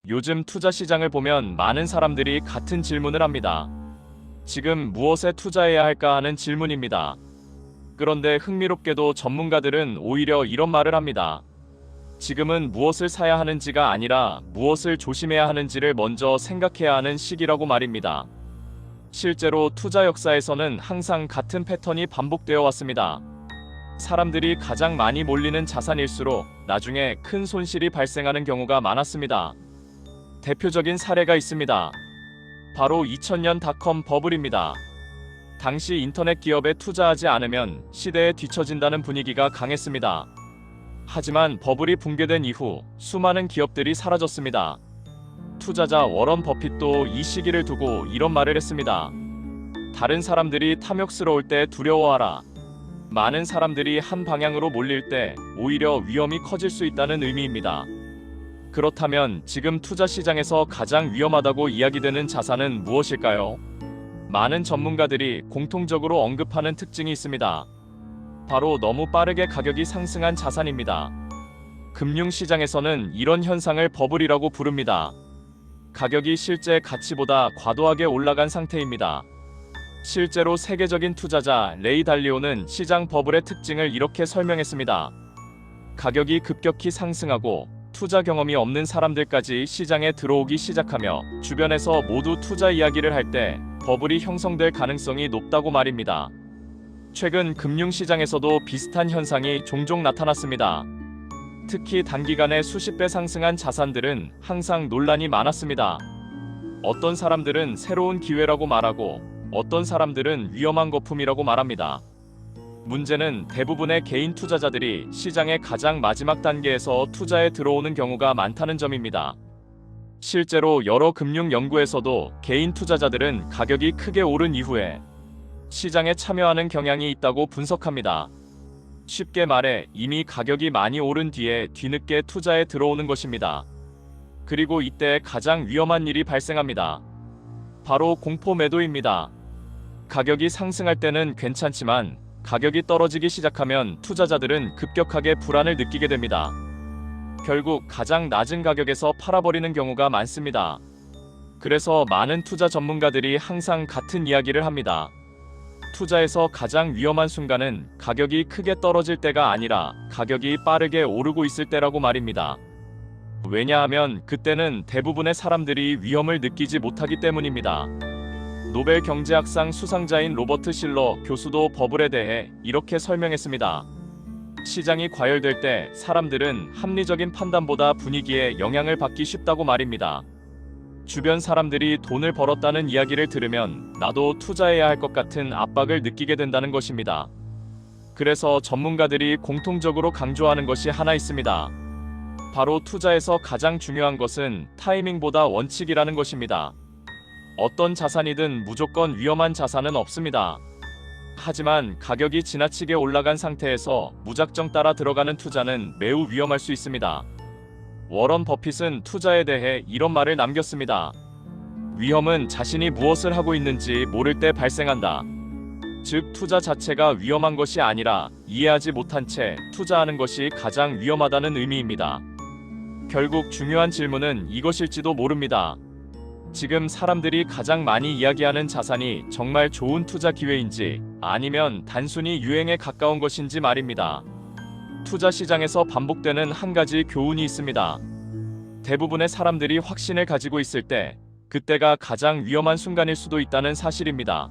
요즘 투자 시장을 보면 많은 사람들이 같은 질문을 합니다. 지금 무엇에 투자해야 할까 하는 질문입니다. 그런데 흥미롭게도 전문가들은 오히려 이런 말을 합니다. 지금은 무엇을 사야 하는지가 아니라 무엇을 조심해야 하는지를 먼저 생각해야 하는 시기라고 말입니다. 실제로 투자 역사에서는 항상 같은 패턴이 반복되어 왔습니다. 사람들이 가장 많이 몰리는 자산일수록 나중에 큰 손실이 발생하는 경우가 많았습니다. 대표적인 사례가 있습니다. 바로 2000년 닷컴 버블입니다. 당시 인터넷 기업에 투자하지 않으면 시대에 뒤처진다는 분위기가 강했습니다. 하지만 버블이 붕괴된 이후 수많은 기업들이 사라졌습니다. 투자자 워런 버핏도 이 시기를 두고 이런 말을 했습니다. 다른 사람들이 탐욕스러울 때 두려워하라. 많은 사람들이 한 방향으로 몰릴 때 오히려 위험이 커질 수 있다는 의미입니다. 그렇다면 지금 투자 시장에서 가장 위험하다고 이야기되는 자산은 무엇일까요? 많은 전문가들이 공통적으로 언급하는 특징이 있습니다. 바로 너무 빠르게 가격이 상승한 자산입니다. 금융시장에서는 이런 현상을 버블이라고 부릅니다. 가격이 실제 가치보다 과도하게 올라간 상태입니다. 실제로 세계적인 투자자 레이 달리오는 시장 버블의 특징을 이렇게 설명했습니다. 가격이 급격히 상승하고 투자 경험이 없는 사람들까지 시장에 들어오기 시작하며 주변에서 모두 투자 이야기를 할 때 버블이 형성될 가능성이 높다고 말입니다. 최근 금융시장에서도 비슷한 현상이 종종 나타났습니다. 특히 단기간에 수십 배 상승한 자산들은 항상 논란이 많았습니다. 어떤 사람들은 새로운 기회라고 말하고 어떤 사람들은 위험한 거품이라고 말합니다. 문제는 대부분의 개인 투자자들이 시장의 가장 마지막 단계에서 투자에 들어오는 경우가 많다는 점입니다. 실제로 여러 금융 연구에서도 개인 투자자들은 가격이 크게 오른 이후에 시장에 참여하는 경향이 있다고 분석합니다. 쉽게 말해 이미 가격이 많이 오른 뒤에 뒤늦게 투자에 들어오는 것입니다. 그리고 이때 가장 위험한 일이 발생합니다. 바로 공포 매도입니다. 가격이 상승할 때는 괜찮지만 가격이 떨어지기 시작하면 투자자들은 급격하게 불안을 느끼게 됩니다. 결국 가장 낮은 가격에서 팔아버리는 경우가 많습니다. 그래서 많은 투자 전문가들이 항상 같은 이야기를 합니다. 투자에서 가장 위험한 순간은 가격이 크게 떨어질 때가 아니라 가격이 빠르게 오르고 있을 때라고 말입니다. 왜냐하면 그때는 대부분의 사람들이 위험을 느끼지 못하기 때문입니다. 노벨 경제학상 수상자인 로버트 실러 교수도 버블에 대해 이렇게 설명했습니다. 시장이 과열될 때 사람들은 합리적인 판단보다 분위기에 영향을 받기 쉽다고 말입니다. 주변 사람들이 돈을 벌었다는 이야기를 들으면 나도 투자해야 할 것 같은 압박을 느끼게 된다는 것입니다. 그래서 전문가들이 공통적으로 강조하는 것이 하나 있습니다. 바로 투자에서 가장 중요한 것은 타이밍보다 원칙이라는 것입니다. 어떤 자산이든 무조건 위험한 자산은 없습니다. 하지만 가격이 지나치게 올라간 상태에서 무작정 따라 들어가는 투자는 매우 위험할 수 있습니다. 워런 버핏은 투자에 대해 이런 말을 남겼습니다. 위험은 자신이 무엇을 하고 있는지 모를 때 발생한다. 즉 투자 자체가 위험한 것이 아니라 이해하지 못한 채 투자하는 것이 가장 위험하다는 의미입니다. 결국 중요한 질문은 이것일지도 모릅니다. 지금 사람들이 가장 많이 이야기하는 자산이 정말 좋은 투자 기회인지 아니면 단순히 유행에 가까운 것인지 말입니다. 투자 시장에서 반복되는 한 가지 교훈이 있습니다. 대부분의 사람들이 확신을 가지고 있을 때 그때가 가장 위험한 순간일 수도 있다는 사실입니다.